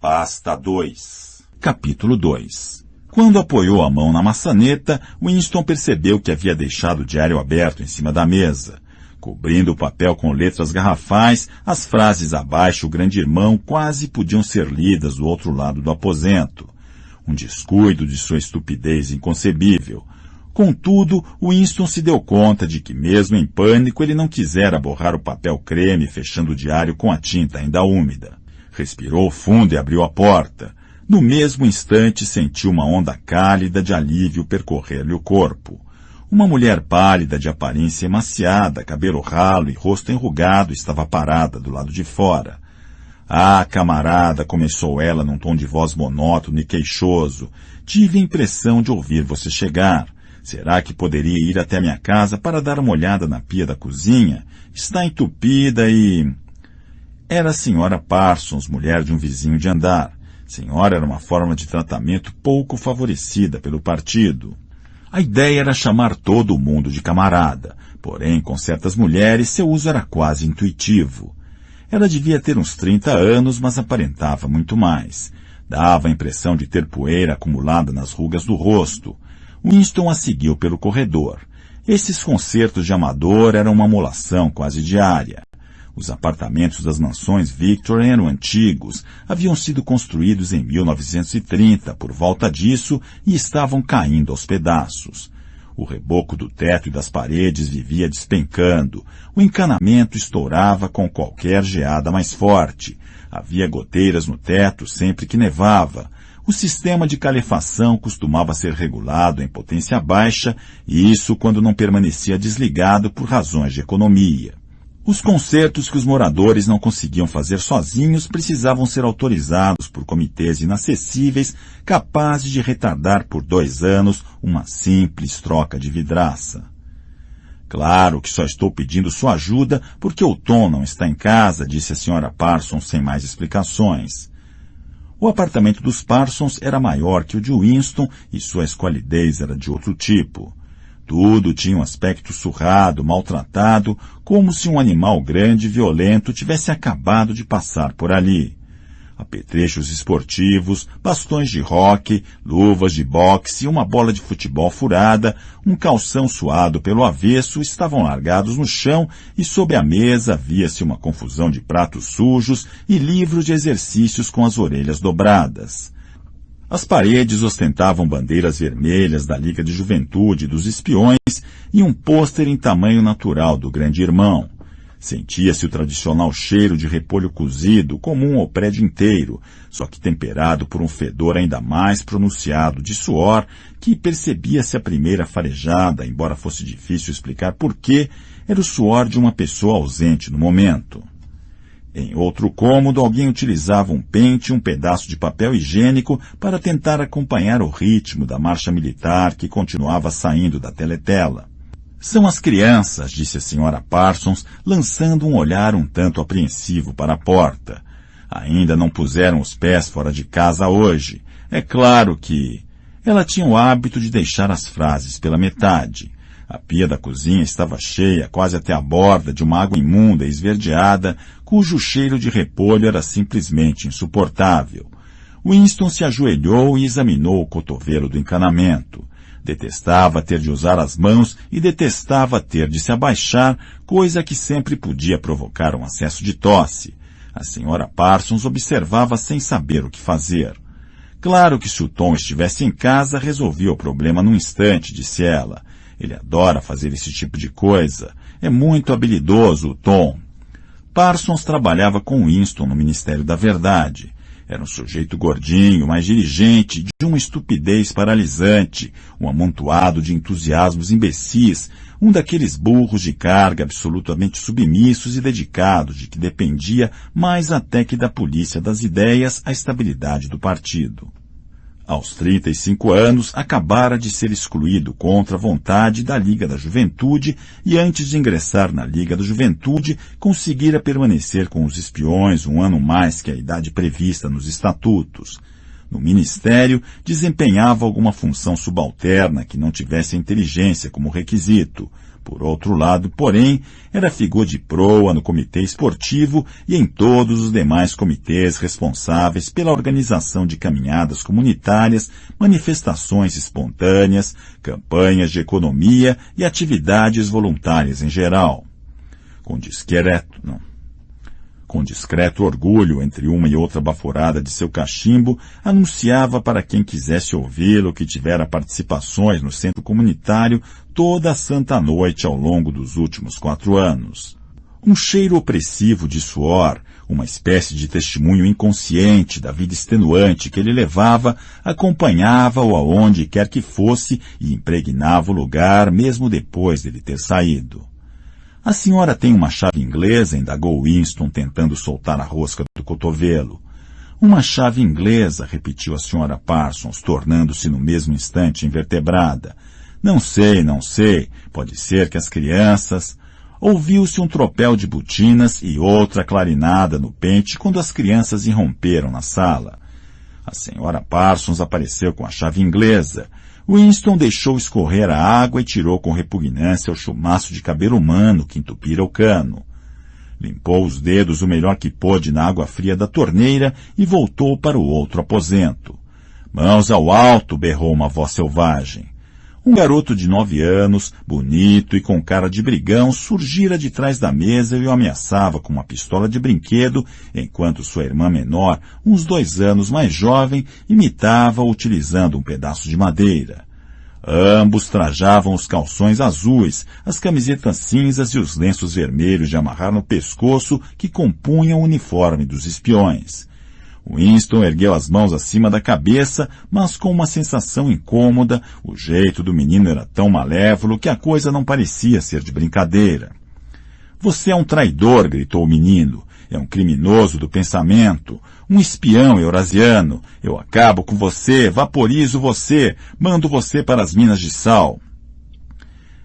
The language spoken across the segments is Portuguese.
Pasta 2. Capítulo 2. Quando apoiou a mão na maçaneta, Winston percebeu que havia deixado o diário aberto em cima da mesa. Cobrindo o papel com letras garrafais, as frases abaixo, o grande irmão, quase podiam ser lidas do outro lado do aposento. Um descuido de sua estupidez inconcebível. Contudo, Winston se deu conta de que, mesmo em pânico, ele não quisera borrar o papel creme, fechando o diário com a tinta ainda úmida. Respirou fundo e abriu a porta. No mesmo instante, sentiu uma onda cálida de alívio percorrer-lhe o corpo. Uma mulher pálida, de aparência emaciada, cabelo ralo e rosto enrugado, estava parada do lado de fora. Ah, camarada, começou ela num tom de voz monótono e queixoso. Tive a impressão de ouvir você chegar. Será que poderia ir até minha casa para dar uma olhada na pia da cozinha? Está entupida e... Era a senhora Parsons, mulher de um vizinho de andar. Senhora era uma forma de tratamento pouco favorecida pelo partido. A ideia era chamar todo mundo de camarada, porém, com certas mulheres, seu uso era quase intuitivo. Ela devia ter uns 30 anos, mas aparentava muito mais. Dava a impressão de ter poeira acumulada nas rugas do rosto. Winston a seguiu pelo corredor. Esses concertos de amador eram uma molação quase diária. Os apartamentos das mansões Victor eram antigos, haviam sido construídos em 1930, por volta disso, e estavam caindo aos pedaços. O reboco do teto e das paredes vivia despencando. O encanamento estourava com qualquer geada mais forte. Havia goteiras no teto sempre que nevava. O sistema de calefação costumava ser regulado em potência baixa, e isso quando não permanecia desligado por razões de economia. Os concertos que os moradores não conseguiam fazer sozinhos precisavam ser autorizados por comitês inacessíveis capazes de retardar por 2 anos uma simples troca de vidraça. Claro que só estou pedindo sua ajuda porque o Tom não está em casa, disse a senhora Parsons sem mais explicações. O apartamento dos Parsons era maior que o de Winston e sua esqualidez era de outro tipo. Tudo tinha um aspecto surrado, maltratado, como se um animal grande e violento tivesse acabado de passar por ali. Apetrechos esportivos, bastões de hóquei, luvas de boxe e uma bola de futebol furada, um calção suado pelo avesso estavam largados no chão e sob a mesa via-se uma confusão de pratos sujos e livros de exercícios com as orelhas dobradas. As paredes ostentavam bandeiras vermelhas da Liga de Juventude dos Espiões e um pôster em tamanho natural do Grande Irmão. Sentia-se o tradicional cheiro de repolho cozido, comum ao prédio inteiro, só que temperado por um fedor ainda mais pronunciado de suor, que percebia-se a primeira farejada, embora fosse difícil explicar por quê, era o suor de uma pessoa ausente no momento. Em outro cômodo, alguém utilizava um pente e um pedaço de papel higiênico para tentar acompanhar o ritmo da marcha militar que continuava saindo da teletela. São as crianças, disse a senhora Parsons, lançando um olhar um tanto apreensivo para a porta. Ainda não puseram os pés fora de casa hoje. É claro que... Ela tinha o hábito de deixar as frases pela metade. A pia da cozinha estava cheia, quase até a borda, de uma água imunda e esverdeada, cujo cheiro de repolho era simplesmente insuportável. Winston se ajoelhou e examinou o cotovelo do encanamento. Detestava ter de usar as mãos e detestava ter de se abaixar, coisa que sempre podia provocar um acesso de tosse. A senhora Parsons observava sem saber o que fazer. Claro que se o Tom estivesse em casa, resolvia o problema num instante, disse ela. Ele adora fazer esse tipo de coisa. É muito habilidoso, o Tom. Parsons trabalhava com Winston no Ministério da Verdade. Era um sujeito gordinho, mas dirigente, de uma estupidez paralisante, um amontoado de entusiasmos imbecis, um daqueles burros de carga absolutamente submissos e dedicados, de que dependia mais até que da polícia das ideias a estabilidade do partido. Aos 35 anos, acabara de ser excluído contra a vontade da Liga da Juventude e antes de ingressar na Liga da Juventude, conseguira permanecer com os espiões 1 ano mais que a idade prevista nos estatutos. No Ministério, desempenhava alguma função subalterna que não tivesse a inteligência como requisito. Por outro lado, porém, era figura de proa no comitê esportivo e em todos os demais comitês responsáveis pela organização de caminhadas comunitárias, manifestações espontâneas, campanhas de economia e atividades voluntárias em geral. Com discreto orgulho entre uma e outra baforada de seu cachimbo, anunciava para quem quisesse ouvi-lo que tivera participações no centro comunitário toda a santa noite ao longo dos últimos 4 anos. Um cheiro opressivo de suor, uma espécie de testemunho inconsciente da vida extenuante que ele levava, acompanhava-o aonde quer que fosse e impregnava o lugar mesmo depois dele ter saído. A senhora tem uma chave inglesa, indagou Winston, tentando soltar a rosca do cotovelo. Uma chave inglesa, repetiu a senhora Parsons, tornando-se no mesmo instante invertebrada. Não sei. Pode ser que as crianças... Ouviu-se um tropel de botinas e outra clarinada no pente quando as crianças irromperam na sala. A senhora Parsons apareceu com a chave inglesa. Winston deixou escorrer a água e tirou com repugnância o chumaço de cabelo humano que entupira o cano. Limpou os dedos o melhor que pôde na água fria da torneira e voltou para o outro aposento. Mãos ao alto, berrou uma voz selvagem. Um garoto de 9 anos, bonito e com cara de brigão, surgira de trás da mesa e o ameaçava com uma pistola de brinquedo, enquanto sua irmã menor, uns 2 anos mais jovem, imitava-o utilizando um pedaço de madeira. Ambos trajavam os calções azuis, as camisetas cinzas e os lenços vermelhos de amarrar no pescoço que compunham o uniforme dos espiões. Winston ergueu as mãos acima da cabeça, mas com uma sensação incômoda, o jeito do menino era tão malévolo que a coisa não parecia ser de brincadeira. Você é um traidor, gritou o menino. É um criminoso do pensamento, um espião eurasiano. Eu acabo com você, vaporizo você, mando você para as minas de sal.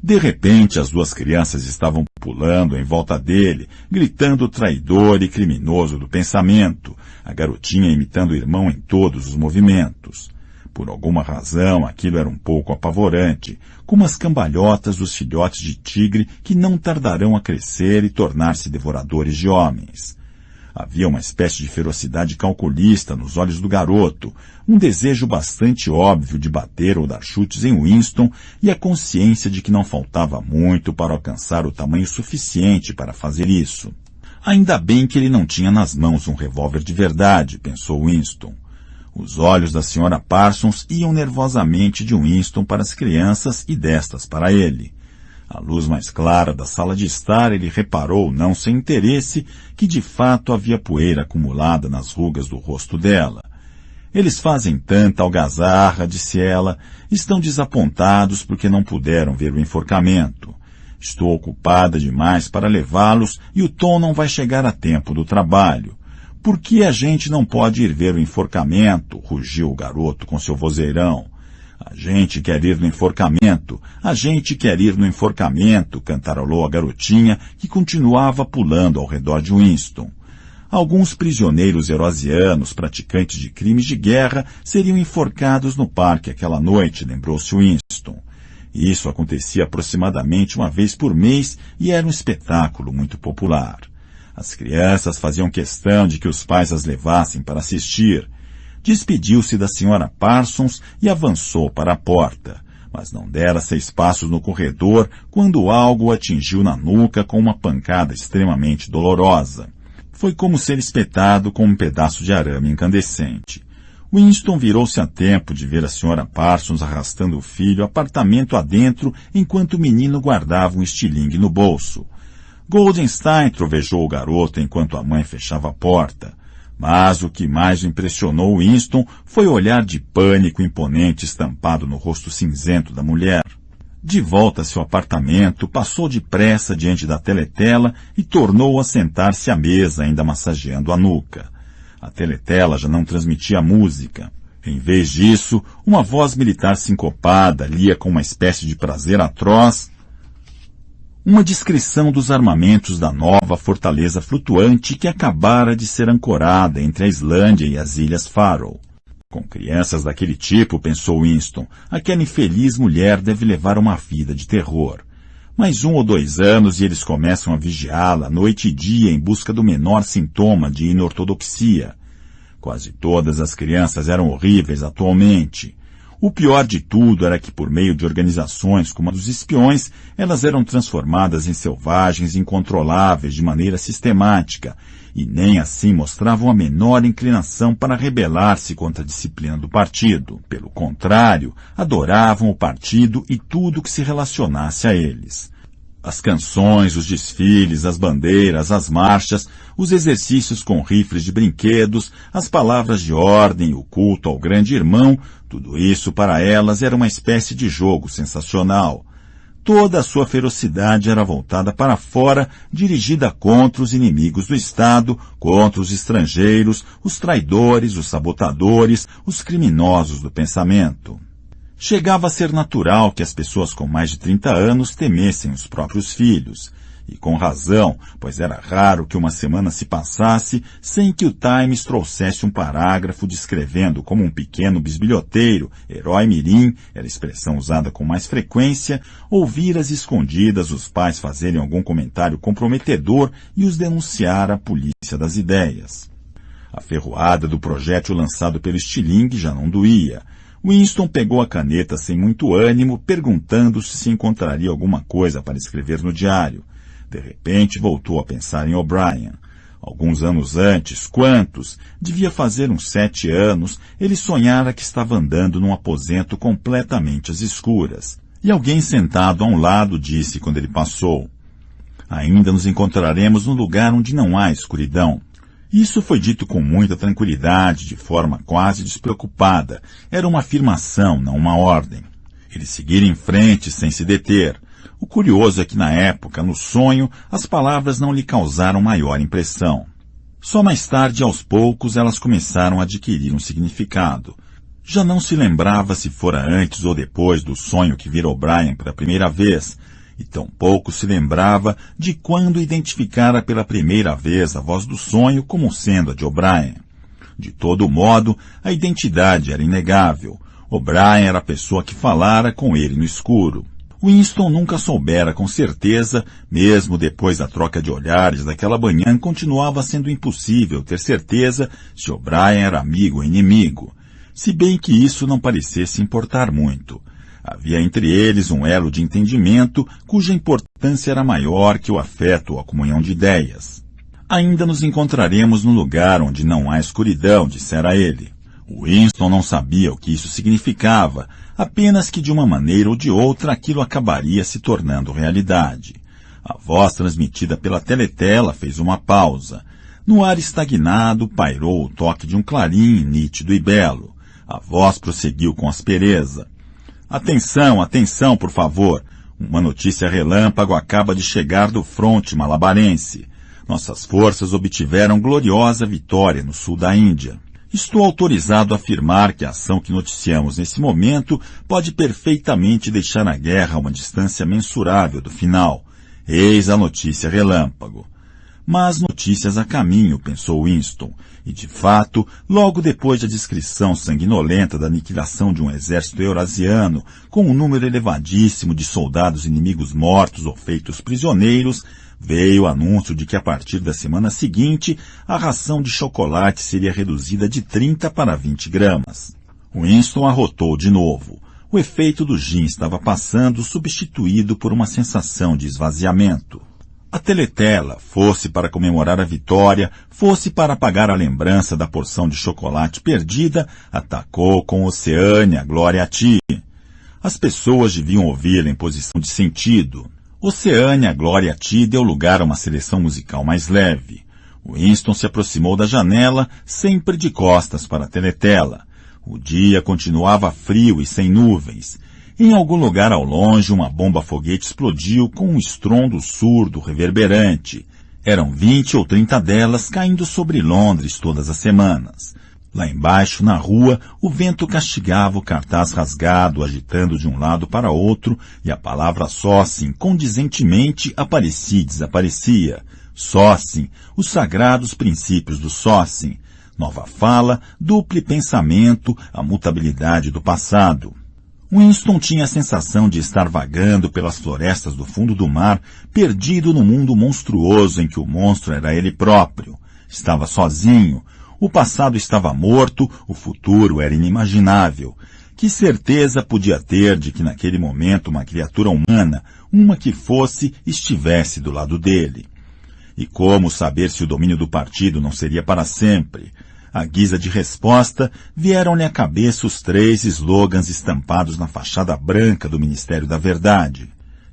De repente, as 2 crianças estavam pulando em volta dele, gritando traidor e criminoso do pensamento, a garotinha imitando o irmão em todos os movimentos. Por alguma razão, aquilo era um pouco apavorante, como as cambalhotas dos filhotes de tigre que não tardarão a crescer e tornar-se devoradores de homens. Havia uma espécie de ferocidade calculista nos olhos do garoto, um desejo bastante óbvio de bater ou dar chutes em Winston e a consciência de que não faltava muito para alcançar o tamanho suficiente para fazer isso. Ainda bem que ele não tinha nas mãos um revólver de verdade, pensou Winston. Os olhos da senhora Parsons iam nervosamente de Winston para as crianças e destas para ele. À luz mais clara da sala de estar, ele reparou, não sem interesse, que de fato havia poeira acumulada nas rugas do rosto dela. Eles fazem tanta algazarra, disse ela, estão desapontados porque não puderam ver o enforcamento. Estou ocupada demais para levá-los e o Tom não vai chegar a tempo do trabalho. Por que a gente não pode ir ver o enforcamento? Rugiu o garoto com seu vozeirão. A gente quer ir no enforcamento, cantarolou a garotinha, que continuava pulando ao redor de Winston. Alguns prisioneiros eurasianos, praticantes de crimes de guerra, seriam enforcados no parque aquela noite, lembrou-se Winston. Isso acontecia aproximadamente uma vez por mês e era um espetáculo muito popular. As crianças faziam questão de que os pais as levassem para assistir. Despediu-se da senhora Parsons e avançou para a porta, mas não dera 6 passos no corredor quando algo o atingiu na nuca com uma pancada extremamente dolorosa. Foi como ser espetado com um pedaço de arame incandescente. Winston virou-se a tempo de ver a senhora Parsons arrastando o filho apartamento adentro enquanto o menino guardava um estilingue no bolso. Goldenstein, trovejou o garoto enquanto a mãe fechava a porta. Mas o que mais impressionou Winston foi o olhar de pânico imponente estampado no rosto cinzento da mulher. De volta a seu apartamento, passou depressa diante da teletela e tornou a sentar-se à mesa, ainda massageando a nuca. A teletela já não transmitia música. Em vez disso, uma voz militar sincopada lia com uma espécie de prazer atroz uma descrição dos armamentos da nova fortaleza flutuante que acabara de ser ancorada entre a Islândia e as Ilhas Faroe. Com crianças daquele tipo, pensou Winston, aquela infeliz mulher deve levar uma vida de terror. Mais 1 ou 2 anos e eles começam a vigiá-la noite e dia em busca do menor sintoma de inortodoxia. Quase todas as crianças eram horríveis atualmente. O pior de tudo era que, por meio de organizações como a dos espiões, elas eram transformadas em selvagens incontroláveis de maneira sistemática, e nem assim mostravam a menor inclinação para rebelar-se contra a disciplina do partido. Pelo contrário, adoravam o partido e tudo que se relacionasse a eles. As canções, os desfiles, as bandeiras, as marchas, os exercícios com rifles de brinquedos, as palavras de ordem, o culto ao grande irmão, tudo isso para elas era uma espécie de jogo sensacional. Toda a sua ferocidade era voltada para fora, dirigida contra os inimigos do Estado, contra os estrangeiros, os traidores, os sabotadores, os criminosos do pensamento. Chegava a ser natural que as pessoas com mais de 30 anos temessem os próprios filhos. E com razão, pois era raro que uma semana se passasse sem que o Times trouxesse um parágrafo descrevendo como um pequeno bisbilhoteiro, herói mirim, era a expressão usada com mais frequência, ouvir às escondidas os pais fazerem algum comentário comprometedor e os denunciar à polícia das ideias. A ferroada do projétil lançado pelo estilingue já não doía. Winston pegou a caneta sem muito ânimo, perguntando se encontraria alguma coisa para escrever no diário. De repente voltou a pensar em O'Brien. Alguns anos antes, quantos? Devia fazer uns 7 anos, ele sonhara que estava andando num aposento completamente às escuras. E alguém sentado a um lado disse quando ele passou: "Ainda nos encontraremos num lugar onde não há escuridão." Isso foi dito com muita tranquilidade, de forma quase despreocupada. Era uma afirmação, não uma ordem. Eles seguiram em frente sem se deter. O curioso é que na época, no sonho, as palavras não lhe causaram maior impressão. Só mais tarde, aos poucos, elas começaram a adquirir um significado. Já não se lembrava se fora antes ou depois do sonho que vira O'Brien pela primeira vez, e tampouco se lembrava de quando identificara pela primeira vez a voz do sonho como sendo a de O'Brien. De todo modo, a identidade era inegável. O'Brien era a pessoa que falara com ele no escuro. Winston nunca soubera com certeza, mesmo depois da troca de olhares daquela manhã, continuava sendo impossível ter certeza se O'Brien era amigo ou inimigo, se bem que isso não parecesse importar muito. Havia entre eles um elo de entendimento cuja importância era maior que o afeto ou a comunhão de ideias. "Ainda nos encontraremos no lugar onde não há escuridão", dissera ele. Winston não sabia o que isso significava, apenas que de uma maneira ou de outra aquilo acabaria se tornando realidade. A voz transmitida pela teletela fez uma pausa. No ar estagnado pairou o toque de um clarim nítido e belo. A voz prosseguiu com aspereza: "Atenção, atenção, por favor. Uma notícia relâmpago acaba de chegar do fronte malabarense. Nossas forças obtiveram gloriosa vitória no sul da Índia. Estou autorizado a afirmar que a ação que noticiamos nesse momento pode perfeitamente deixar a guerra a uma distância mensurável do final. Eis a notícia relâmpago." Mas notícias a caminho, pensou Winston, e de fato, logo depois da descrição sanguinolenta da aniquilação de um exército eurasiano, com um número elevadíssimo de soldados inimigos mortos ou feitos prisioneiros, veio o anúncio de que a partir da semana seguinte, a ração de chocolate seria reduzida de 30 para 20 gramas. Winston arrotou de novo. O efeito do gin estava passando, substituído por uma sensação de esvaziamento. A teletela, fosse para comemorar a vitória, fosse para apagar a lembrança da porção de chocolate perdida, atacou com Oceânia, glória a ti. As pessoas deviam ouvi-la em posição de sentido. Oceânia, glória a ti deu lugar a uma seleção musical mais leve. Winston se aproximou da janela, sempre de costas para a teletela. O dia continuava frio e sem nuvens. Em algum lugar ao longe, uma bomba-foguete explodiu com um estrondo surdo, reverberante. Eram 20 ou 30 delas caindo sobre Londres todas as semanas. Lá embaixo, na rua, o vento castigava o cartaz rasgado, agitando de um lado para outro, e a palavra sócim, condizentemente, aparecia e desaparecia. Sócim, os sagrados princípios do sócim. Nova fala, duplo pensamento, a mutabilidade do passado. Winston tinha a sensação de estar vagando pelas florestas do fundo do mar, perdido no mundo monstruoso em que o monstro era ele próprio. Estava sozinho. O passado estava morto, o futuro era inimaginável. Que certeza podia ter de que naquele momento uma criatura humana, uma que fosse, estivesse do lado dele? E como saber se o domínio do partido não seria para sempre? À guisa de resposta, vieram-lhe à cabeça os 3 slogans estampados na fachada branca do Ministério da Verdade.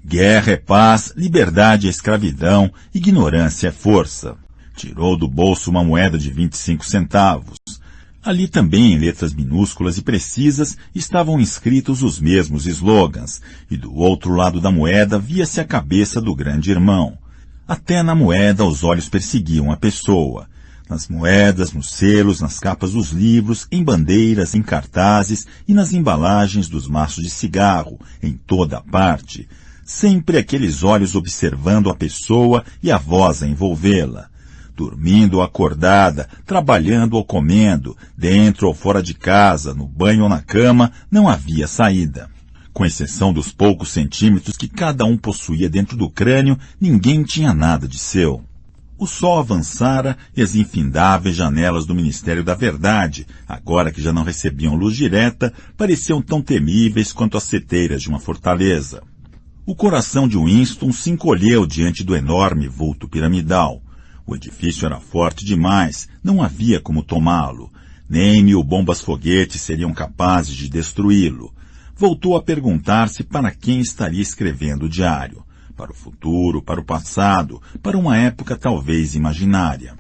Guerra é paz, liberdade é escravidão, ignorância é força. Tirou do bolso uma moeda de 25 centavos. Ali também, em letras minúsculas e precisas, estavam escritos os mesmos slogans, e do outro lado da moeda via-se a cabeça do grande irmão. Até na moeda os olhos perseguiam a pessoa. Nas moedas, nos selos, nas capas dos livros, em bandeiras, em cartazes e nas embalagens dos maços de cigarro, em toda a parte. Sempre aqueles olhos observando a pessoa e a voz a envolvê-la. Dormindo ou acordada, trabalhando ou comendo, dentro ou fora de casa, no banho ou na cama, não havia saída. Com exceção dos poucos centímetros que cada um possuía dentro do crânio, ninguém tinha nada de seu. O sol avançara e as infindáveis janelas do Ministério da Verdade, agora que já não recebiam luz direta, pareciam tão temíveis quanto as seteiras de uma fortaleza. O coração de Winston se encolheu diante do enorme vulto piramidal. O edifício era forte demais, não havia como tomá-lo. Nem 1000 bombas-foguetes seriam capazes de destruí-lo. Voltou a perguntar-se para quem estaria escrevendo o diário. Para o futuro, para o passado, para uma época talvez imaginária.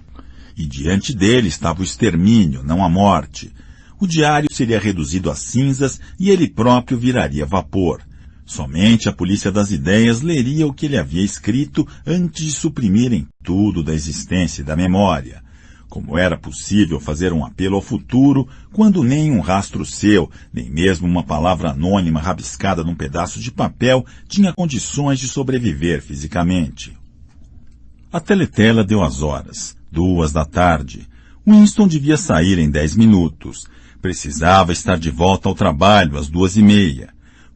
E diante dele estava o extermínio, não a morte. O diário seria reduzido a cinzas e ele próprio viraria vapor. Somente a polícia das ideias leria o que ele havia escrito antes de suprimirem tudo da existência e da memória. Como era possível fazer um apelo ao futuro quando nem um rastro seu, nem mesmo uma palavra anônima rabiscada num pedaço de papel tinha condições de sobreviver fisicamente? A teletela deu as horas, 2 da tarde. Winston devia sair em 10 minutos. Precisava estar de volta ao trabalho às 2:30.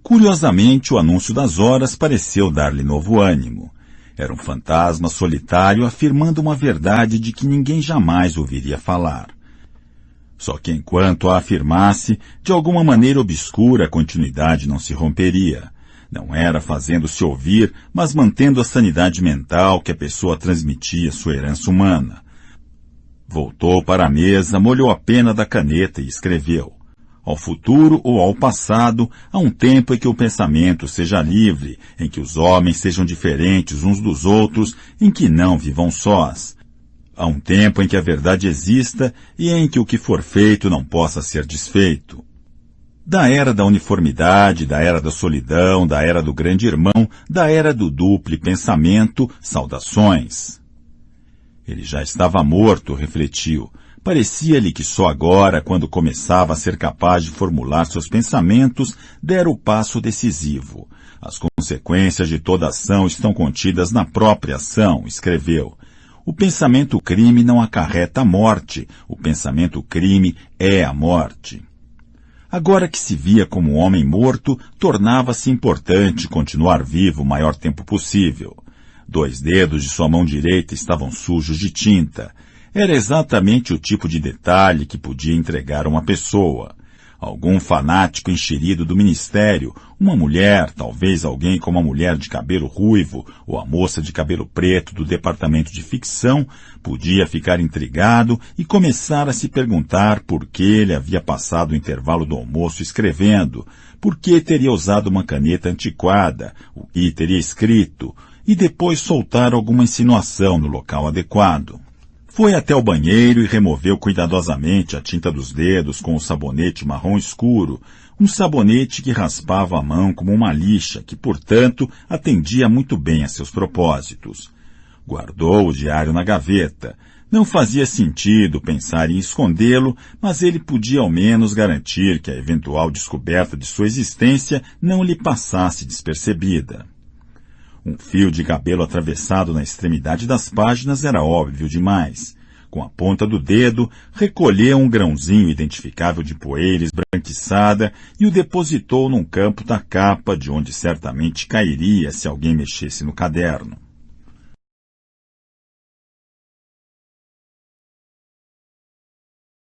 Curiosamente, o anúncio das horas pareceu dar-lhe novo ânimo. Era um fantasma solitário afirmando uma verdade de que ninguém jamais ouviria falar. Só que enquanto a afirmasse, de alguma maneira obscura a continuidade não se romperia. Não era fazendo-se ouvir, mas mantendo a sanidade mental que a pessoa transmitia sua herança humana. Voltou para a mesa, molhou a pena da caneta e escreveu: ao futuro ou ao passado, há um tempo em que o pensamento seja livre, em que os homens sejam diferentes uns dos outros, em que não vivam sós. Há um tempo em que a verdade exista e em que o que for feito não possa ser desfeito. Da era da uniformidade, da era da solidão, da era do grande irmão, da era do duplo pensamento, saudações. Ele já estava morto, refletiu. Parecia-lhe que só agora, quando começava a ser capaz de formular seus pensamentos, dera o passo decisivo. As consequências de toda ação estão contidas na própria ação, escreveu. O pensamento crime não acarreta a morte, o pensamento crime é a morte. Agora que se via como um homem morto, tornava-se importante continuar vivo o maior tempo possível. 2 dedos de sua mão direita estavam sujos de tinta. Era exatamente o tipo de detalhe que podia entregar uma pessoa. Algum fanático enxerido do ministério, uma mulher, talvez alguém como a mulher de cabelo ruivo ou a moça de cabelo preto do departamento de ficção, podia ficar intrigado e começar a se perguntar por que ele havia passado o intervalo do almoço escrevendo, por que teria usado uma caneta antiquada, o que teria escrito, e depois soltar alguma insinuação no local adequado. Foi até o banheiro e removeu cuidadosamente a tinta dos dedos com o sabonete marrom escuro, um sabonete que raspava a mão como uma lixa, que, portanto, atendia muito bem a seus propósitos. Guardou o diário na gaveta. Não fazia sentido pensar em escondê-lo, mas ele podia ao menos garantir que a eventual descoberta de sua existência não lhe passasse despercebida. Um fio de cabelo atravessado na extremidade das páginas era óbvio demais. Com a ponta do dedo, recolheu um grãozinho identificável de poeira esbranquiçada e o depositou num campo da capa, de onde certamente cairia se alguém mexesse no caderno.